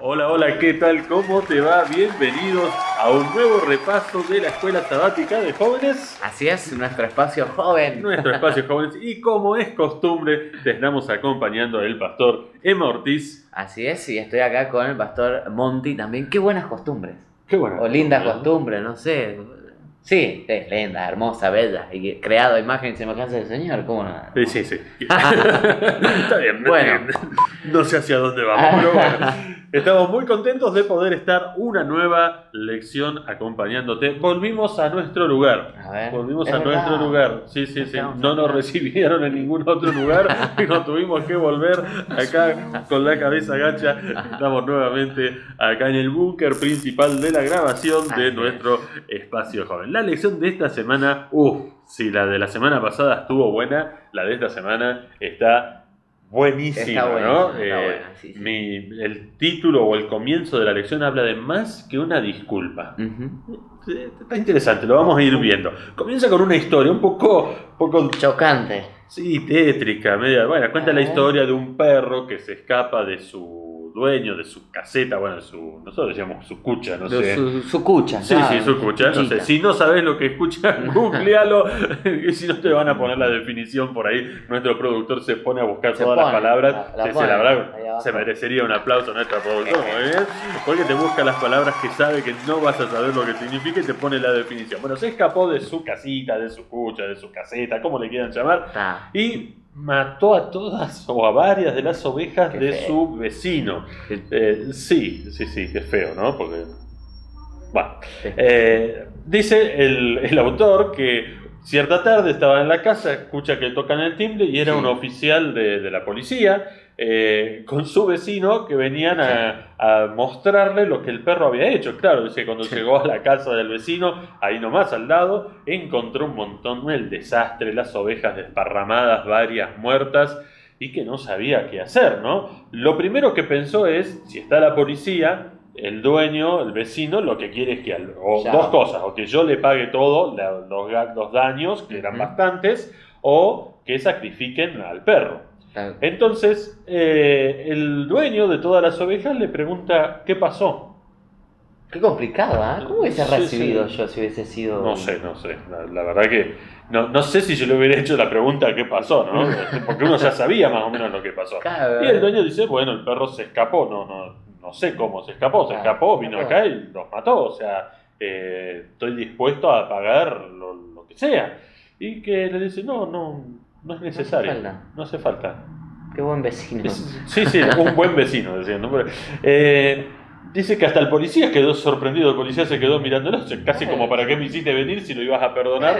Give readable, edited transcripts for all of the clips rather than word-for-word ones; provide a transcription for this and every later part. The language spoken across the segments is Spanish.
Hola, hola, ¿qué tal? ¿Cómo te va? Bienvenidos a un nuevo repaso de la Escuela Sabática de Jóvenes. Así es, nuestro espacio joven. Nuestro espacio Jóvenes. Y como es costumbre, te estamos acompañando el pastor Emma Ortiz. Así es, y estoy acá con el pastor Monty también. Qué buenas costumbres. Qué bueno. O lindas costumbres, no sé. Sí, es linda, hermosa, bella. Y creado a imagen y semejanza del Señor, ¿cómo no? Sí. Está bien, Bueno. no sé hacia dónde vamos, pero bueno. Estamos muy contentos de poder estar una nueva lección acompañándote. Volvimos a nuestro lugar. A ver, Volvimos es a verdad. nuestro lugar. Sí. No nos recibieron en ningún otro lugar y nos tuvimos que volver acá con la cabeza gacha. Estamos nuevamente acá en el búnker principal de la grabación de nuestro espacio joven. La lección de esta semana, si la de la semana pasada estuvo buena, la de esta semana está buenísima, Está buenísima, ¿no? está buena, sí. El título o el comienzo de la lección habla de más que una disculpa. Está interesante, lo vamos a ir viendo. Comienza con una historia un poco Chocante. sí, tétrica, media. Bueno, cuenta la historia de un perro que se escapa de su dueño, de su caseta, bueno, nosotros decíamos su cucha, no sé. Su cucha. Sí, su cucha, no sé. Si no sabes lo que escucha, googlealo. Y si no te van a poner la definición por ahí, nuestro productor se pone a buscar todas las palabras. La verdad, se merecería un aplauso a nuestro productor, muy bien. Porque te busca las palabras que sabe que no vas a saber lo que significa y te pone la definición. Bueno, se escapó de su casita, de su cucha, de su caseta, como le quieran llamar. Y mató a todas o a varias de las ovejas de su vecino. Sí, que es feo, ¿no? Porque, bueno, dice el autor que cierta tarde estaba en la casa, escucha que tocan el timbre y era un oficial de la policía con su vecino que venían a mostrarle lo que el perro había hecho. Claro, dice, cuando llegó a la casa del vecino, ahí nomás al lado, encontró un montón, el desastre, las ovejas desparramadas, varias muertas, y que no sabía qué hacer, ¿no? Lo primero que pensó es, si está la policía, el dueño, el vecino, lo que quiere es que dos cosas, o que yo le pague todo, los daños, que eran bastantes, o que sacrifiquen al perro. Entonces, el dueño de todas las ovejas le pregunta qué pasó. Qué complicado, ¿eh? ¿Cómo hubiese recibido yo si hubiese sido...? No sé. La verdad que no sé si yo le hubiera hecho la pregunta qué pasó, ¿no? Porque uno ya sabía más o menos lo que pasó. Y el dueño dice, bueno, el perro se escapó, no sé cómo se escapó, vino acá y los mató. O sea, estoy dispuesto a pagar lo que sea. Y que le dice, no es necesario, no hace falta. Qué buen vecino. Sí, un buen vecino, decía, ¿no? Dice que hasta el policía quedó sorprendido, el policía se quedó mirándolo, casi como para qué me hiciste venir si lo ibas a perdonar.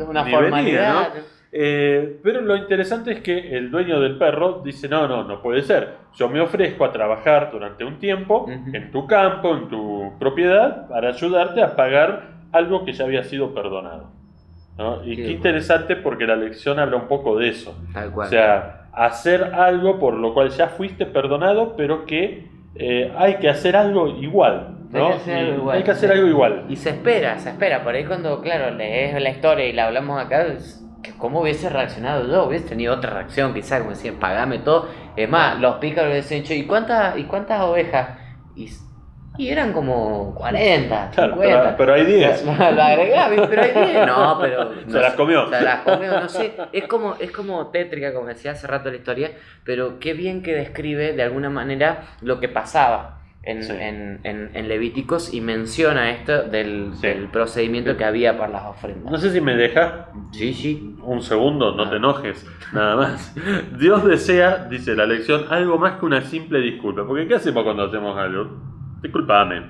Una formalidad. Venía, ¿no? Pero lo interesante es que el dueño del perro dice, no puede ser, yo me ofrezco a trabajar durante un tiempo en tu campo, en tu propiedad, para ayudarte a pagar algo que ya había sido perdonado, ¿no? Y qué interesante, porque la lección habla un poco de eso. Tal cual. O sea, hacer algo por lo cual ya fuiste perdonado, pero que hay que hacer algo igual, ¿no? Hay que hacer algo igual. Y se espera. Por ahí cuando, claro, lees la historia y la hablamos acá, ¿cómo hubiese reaccionado yo? Hubiese tenido otra reacción, quizás, como decían, pagame todo. Es más, los pícaros hubiesen dicho, ¿y cuántas ovejas? Y eran como 40, 50. Claro, pero hay 10. Lo agregaba, pero hay 10. No, pero... Se las comió, no sé. Es como tétrica, como decía hace rato la historia, pero qué bien que describe de alguna manera lo que pasaba en Levíticos, y menciona esto del procedimiento que había para las ofrendas. No sé si me dejas. Sí. Un segundo, no te enojes, nada más. Dios desea, dice la lección, algo más que una simple disculpa. Porque ¿qué hacemos cuando hacemos algo? Disculpame.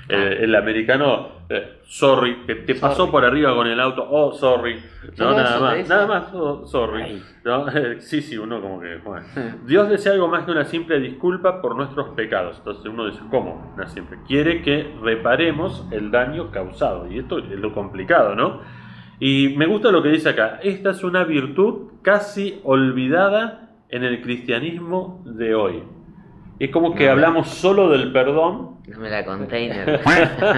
El americano, sorry, que te pasó por arriba con el auto, sorry. No, nada más, sorry. ¿No? Sí, uno como que, bueno. Dios desea algo más que una simple disculpa por nuestros pecados. Entonces uno dice, ¿cómo? Una simple. Quiere que reparemos el daño causado. Y esto es lo complicado, ¿no? Y me gusta lo que dice acá. Esta es una virtud casi olvidada en el cristianismo de hoy. Es como que hablamos solo del perdón. No me la container.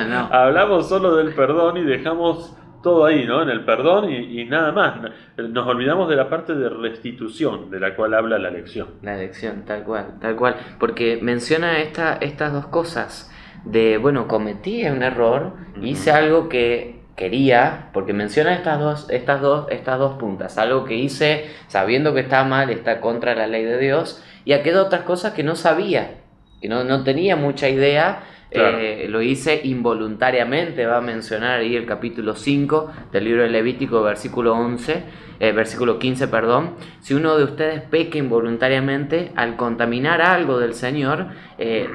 No. Hablamos solo del perdón y dejamos todo ahí, ¿no? En el perdón y nada más. Nos olvidamos de la parte de restitución de la cual habla la lección. La lección, tal cual. Porque menciona estas dos cosas de, bueno, cometí un error, hice algo que quería, porque menciona estas dos puntas, algo que hice sabiendo que está mal, está contra la ley de Dios, y aquellas otras cosas que no sabía, que no tenía mucha idea. Claro. Lo hice involuntariamente, va a mencionar ahí el capítulo 5 del libro de Levítico, versículo 15, perdón. Si uno de ustedes peca involuntariamente al contaminar algo del Señor,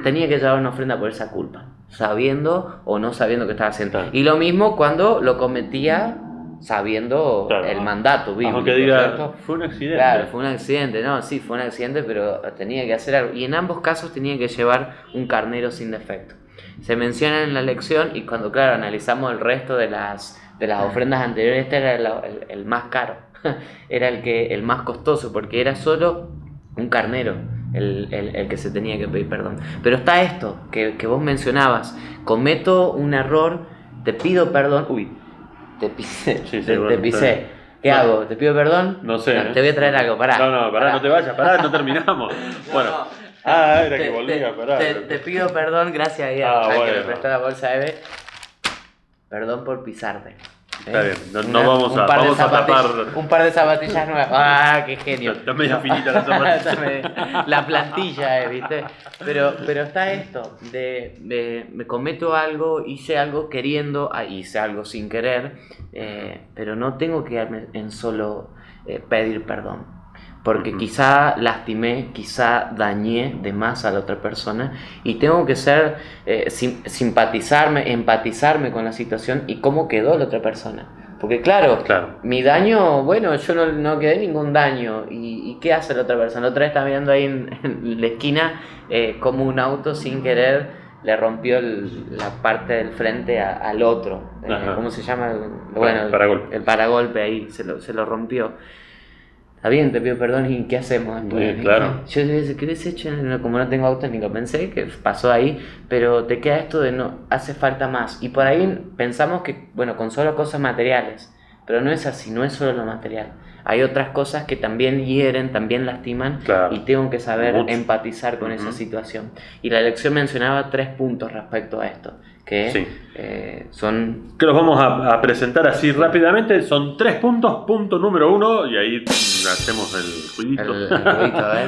tenía que llevar una ofrenda por esa culpa, sabiendo o no sabiendo que estaba haciendo. Claro. Y lo mismo cuando lo cometía sabiendo, claro, el mandato bíblico. Aunque diga, ¿cierto? Fue un accidente. Claro, fue un accidente, no, sí, fue un accidente, pero tenía que hacer algo. Y en ambos casos tenía que llevar un carnero sin defecto. Se menciona en la lección, y cuando, claro, analizamos el resto de las ofrendas anteriores, este era el más caro, era el más costoso, porque era solo un carnero el que se tenía que pedir perdón. Pero está esto que vos mencionabas: cometo un error, te pido perdón, te pisé, sí, te pisé. ¿Qué hago? ¿Te pido perdón? No sé. Te voy a traer algo, pará. Pará, no te vayas, no terminamos. Bueno. Era que volvía, pará. Te pido perdón, gracias a que me prestó la bolsa Eve. Perdón por pisarte. Está bien, no vamos a tapar. Un par de zapatillas nuevas. ¡Qué genio! Está media finita la zapatilla. La plantilla, ¿viste? Pero está esto, me cometo algo, hice algo queriendo, hice algo sin querer, pero no tengo que quedarme en solo pedir perdón. Porque quizá lastimé, quizá dañé de más a la otra persona, y tengo que ser, empatizarme con la situación y cómo quedó la otra persona. Porque claro, mi daño, bueno, yo no quedé ningún daño, y ¿qué hace la otra persona? La otra vez estaba mirando ahí en la esquina como un auto sin querer le rompió la parte del frente al otro. ¿Cómo se llama? El paragolpe ahí, se lo rompió. Está bien, te pido perdón, ¿y qué hacemos después? Sí, claro. Yo ¿qué hubiese hecho? Como no tengo auto ni lo pensé, que pasó ahí, pero te queda esto de no, hace falta más. Y por ahí pensamos que, bueno, con solo cosas materiales, pero no es así, no es solo lo material. Hay otras cosas que también hieren, también lastiman, claro, y tengo que saber empatizar con esa situación. Y la lección mencionaba 3 puntos respecto a esto, que son... Que los vamos a presentar así rápidamente. Son 3 puntos. Punto número 1, y ahí hacemos el jueguito. El jueguito, a ver.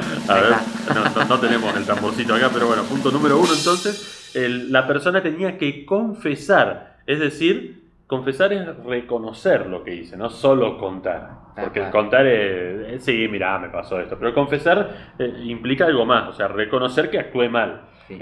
No tenemos el tamborcito acá, pero bueno, punto número 1 entonces. La persona tenía que confesar, es decir, confesar es reconocer lo que hice, no solo contar. Porque el contar es, sí, mirá, me pasó esto. Pero confesar implica algo más, o sea, reconocer que actué mal. Sí.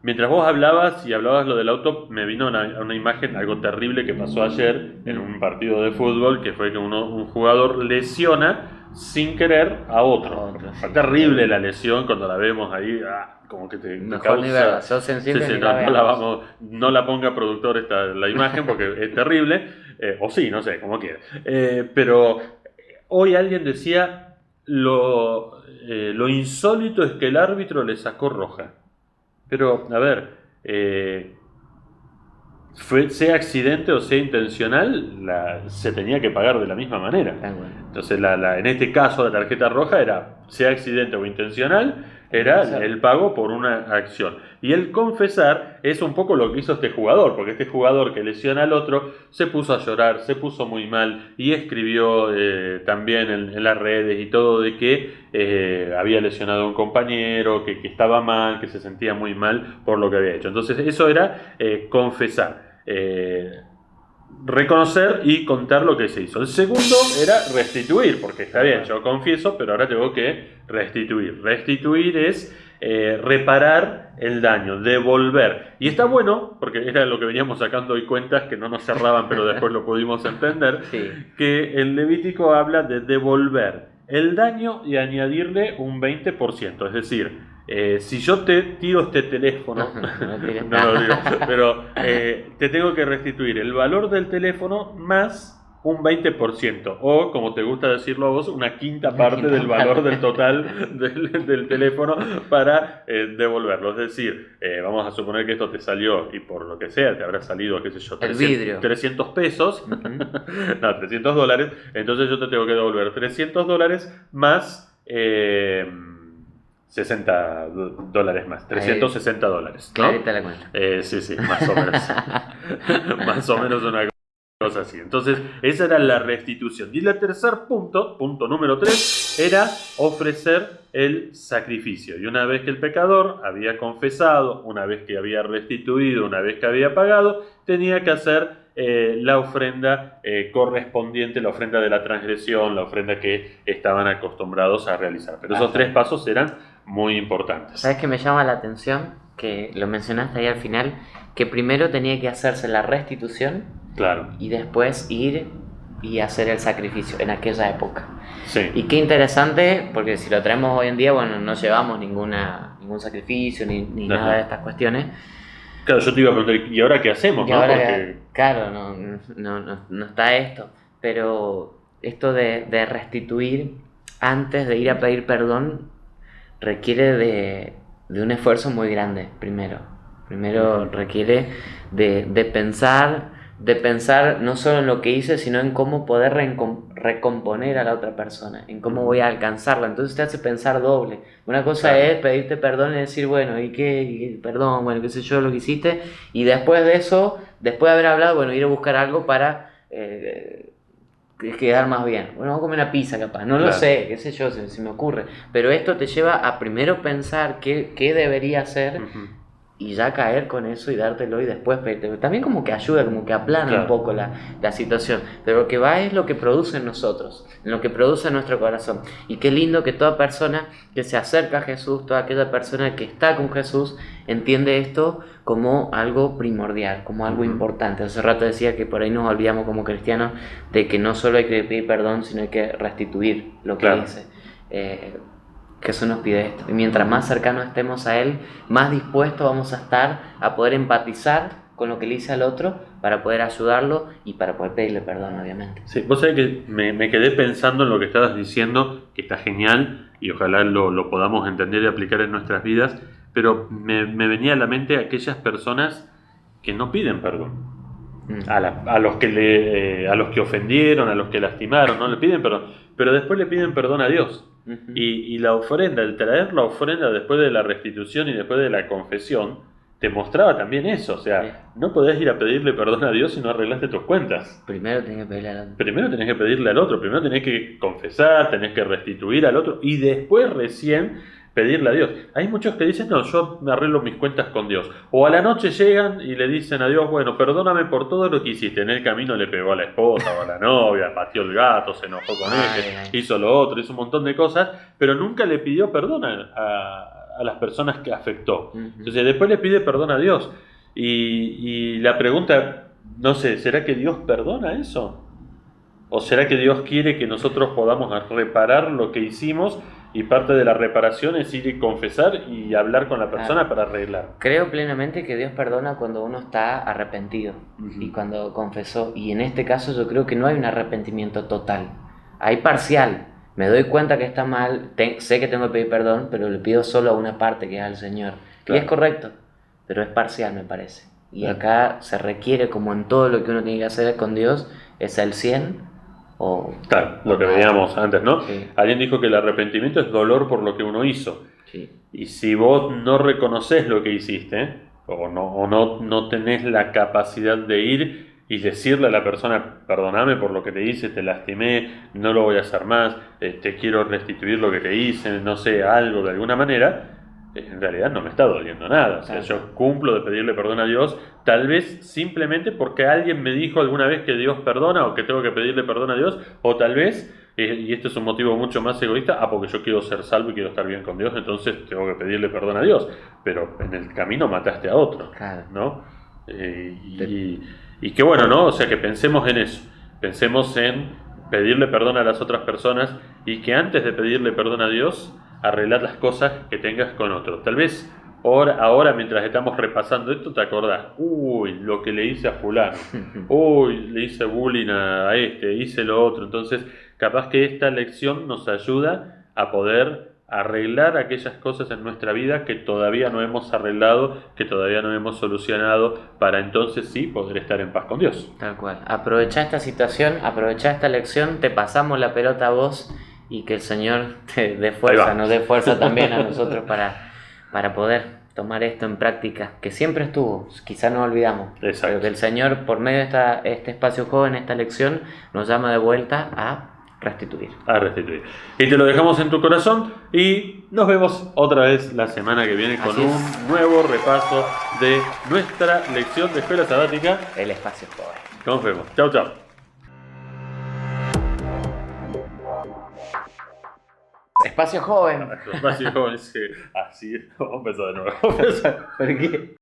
Mientras vos hablabas lo del auto, me vino una imagen, algo terrible que pasó ayer en un partido de fútbol, que fue que un jugador lesiona sin querer a otro. Fue terrible la lesión, cuando la vemos ahí, como que te causa... Sos sensible, sí, no la ponga productor la imagen, porque es terrible, o sí, no sé, como quiera. Pero hoy alguien decía, lo insólito es que el árbitro le sacó roja. Pero, a ver, sea accidente o sea intencional, se tenía que pagar de la misma manera. Entonces, en este caso, la tarjeta roja era, sea accidente o intencional, era el pago por una acción. Y el confesar es un poco lo que hizo este jugador, porque este jugador que lesiona al otro se puso a llorar, se puso muy mal, y escribió también en las redes y todo de que había lesionado a un compañero, que estaba mal, que se sentía muy mal por lo que había hecho. Entonces eso era confesar. Reconocer y contar lo que se hizo. El segundo era restituir, porque está bien, yo confieso, pero ahora tengo que restituir. Restituir es reparar el daño, devolver. Y está bueno, porque era lo que veníamos sacando hoy cuentas que no nos cerraban, pero después lo pudimos entender, que el Levítico habla de devolver el daño y añadirle un 20%. Es decir, si yo te tiro este teléfono, no lo digo, pero te tengo que restituir el valor del teléfono más un 20%, o como te gusta decirlo a vos, una quinta parte del valor del total del teléfono para devolverlo. Es decir, vamos a suponer que esto te salió, y por lo que sea, te habrá salido, qué sé yo, 300 pesos, no, $300, entonces yo te tengo que devolver $300 más $60 más, $360, ¿no? Clarita la cuenta. Sí, más o menos. Más o menos una cosa así. Entonces, esa era la restitución. Y el tercer punto número 3, era ofrecer el sacrificio. Y una vez que el pecador había confesado, una vez que había restituido, una vez que había pagado, tenía que hacer la ofrenda correspondiente, la ofrenda de la transgresión, la ofrenda que estaban acostumbrados a realizar. Pero esos 3 pasos eran muy importantes. ¿Sabes qué me llama la atención? Que lo mencionaste ahí al final, que primero tenía que hacerse la restitución, claro, y después ir y hacer el sacrificio en aquella época. Sí. Y qué interesante, porque si lo traemos hoy en día, bueno, no llevamos ningún sacrificio ni nada de estas cuestiones. Claro, yo te iba a preguntar, ¿y ahora qué hacemos? ¿No? Porque... Claro, no está esto, pero esto de restituir antes de ir a pedir perdón requiere de un esfuerzo muy grande, primero requiere de pensar no solo en lo que hice, sino en cómo poder recomponer a la otra persona, en cómo voy a alcanzarla. Entonces te hace pensar doble. Una cosa es pedirte perdón y decir, bueno, ¿y qué? Perdón, bueno, qué sé yo, lo que hiciste. Y después de eso, después de haber hablado, bueno, ir a buscar algo para quedar más bien. Bueno, vamos a comer una pizza capaz, no lo sé, qué sé yo, si me ocurre. Pero esto te lleva a primero pensar qué debería hacer, y ya caer con eso y dártelo y después pedirte. También como que ayuda, como que aplana un poco la situación. Pero lo que va es lo que produce en nosotros, lo que produce en nuestro corazón. Y qué lindo que toda persona que se acerca a Jesús, toda aquella persona que está con Jesús, entiende esto como algo primordial, como algo importante. Hace rato decía que por ahí nos olvidamos como cristianos de que no solo hay que pedir perdón, sino hay que restituir lo que dice. Jesús nos pide esto, y mientras más cercanos estemos a Él, más dispuestos vamos a estar a poder empatizar con lo que le dice al otro, para poder ayudarlo y para poder pedirle perdón, obviamente. Sí, vos sabés que me quedé pensando en lo que estabas diciendo, que está genial, y ojalá lo podamos entender y aplicar en nuestras vidas, pero me venía a la mente aquellas personas que no piden perdón. A los que ofendieron, a los que lastimaron, no le piden perdón, pero después le piden perdón a Dios. Y la ofrenda, el traer la ofrenda después de la restitución y después de la confesión, te mostraba también eso. O sea, no podés ir a pedirle perdón a Dios si no arreglaste tus cuentas. Primero tenés que pedirle al otro. Primero tenés que pedirle al otro, primero tenés que confesar, tenés que restituir al otro, y después recién pedirle a Dios. Hay muchos que dicen, no, yo me arreglo mis cuentas con Dios. O a la noche llegan y le dicen a Dios, bueno, perdóname por todo lo que hiciste. En el camino le pegó a la esposa o a la novia, pateó el gato, se enojó con él, hizo lo otro, hizo un montón de cosas, pero nunca le pidió perdón a las personas que afectó. Entonces después le pide perdón a Dios. Y la pregunta, no sé, ¿será que Dios perdona eso? ¿O será que Dios quiere que nosotros podamos reparar lo que hicimos, y parte de la reparación es ir y confesar y hablar con la persona para arreglar? Creo plenamente que Dios perdona cuando uno está arrepentido y cuando confesó. Y en este caso yo creo que no hay un arrepentimiento total, hay parcial. Me doy cuenta que está mal, sé que tengo que pedir perdón, pero le pido solo a una parte, que es al Señor. Claro. Y es correcto, pero es parcial, me parece. Y acá se requiere, como en todo lo que uno tiene que hacer con Dios, es el 100%. Claro, lo que veíamos antes, ¿no? Sí. Alguien dijo que el arrepentimiento es dolor por lo que uno hizo. Sí. Y si vos no reconoces lo que hiciste, o no tenés la capacidad de ir y decirle a la persona, perdóname por lo que te hice, te lastimé, no lo voy a hacer más, te quiero restituir lo que te hice, no sé, algo de alguna manera, en realidad no me está doliendo nada. O sea, yo cumplo de pedirle perdón a Dios, tal vez simplemente porque alguien me dijo alguna vez que Dios perdona, o que tengo que pedirle perdón a Dios, o tal vez, y este es un motivo mucho más egoísta, porque yo quiero ser salvo y quiero estar bien con Dios, entonces tengo que pedirle perdón a Dios, pero en el camino mataste a otro, ¿no? Y qué bueno, ¿no? O sea, que pensemos en eso, pensemos en pedirle perdón a las otras personas, y que antes de pedirle perdón a Dios, arreglar las cosas que tengas con otros. Tal vez ahora mientras estamos repasando esto, te acordás, uy, lo que le hice a fulano, uy, le hice bullying a este, hice lo otro. Entonces, capaz que esta lección nos ayuda a poder arreglar aquellas cosas en nuestra vida que todavía no hemos arreglado, que todavía no hemos solucionado, para entonces sí poder estar en paz con Dios. Tal cual. Aprovecha esta situación, aprovecha esta lección, te pasamos la pelota a vos y que el Señor te dé fuerza, nos dé fuerza también a nosotros para poder tomar esto en práctica, que siempre estuvo, quizá no olvidamos. Exacto. Pero que el Señor, por medio de este espacio joven, esta lección, nos llama de vuelta a restituir. Y te lo dejamos en tu corazón y nos vemos otra vez la semana que viene con un nuevo repaso de nuestra lección de escuela sabática, el espacio joven. Nos vemos. Chau, chau. Espacio joven. Espacio joven, sí. Así, vamos a empezar de nuevo. ¿Por qué?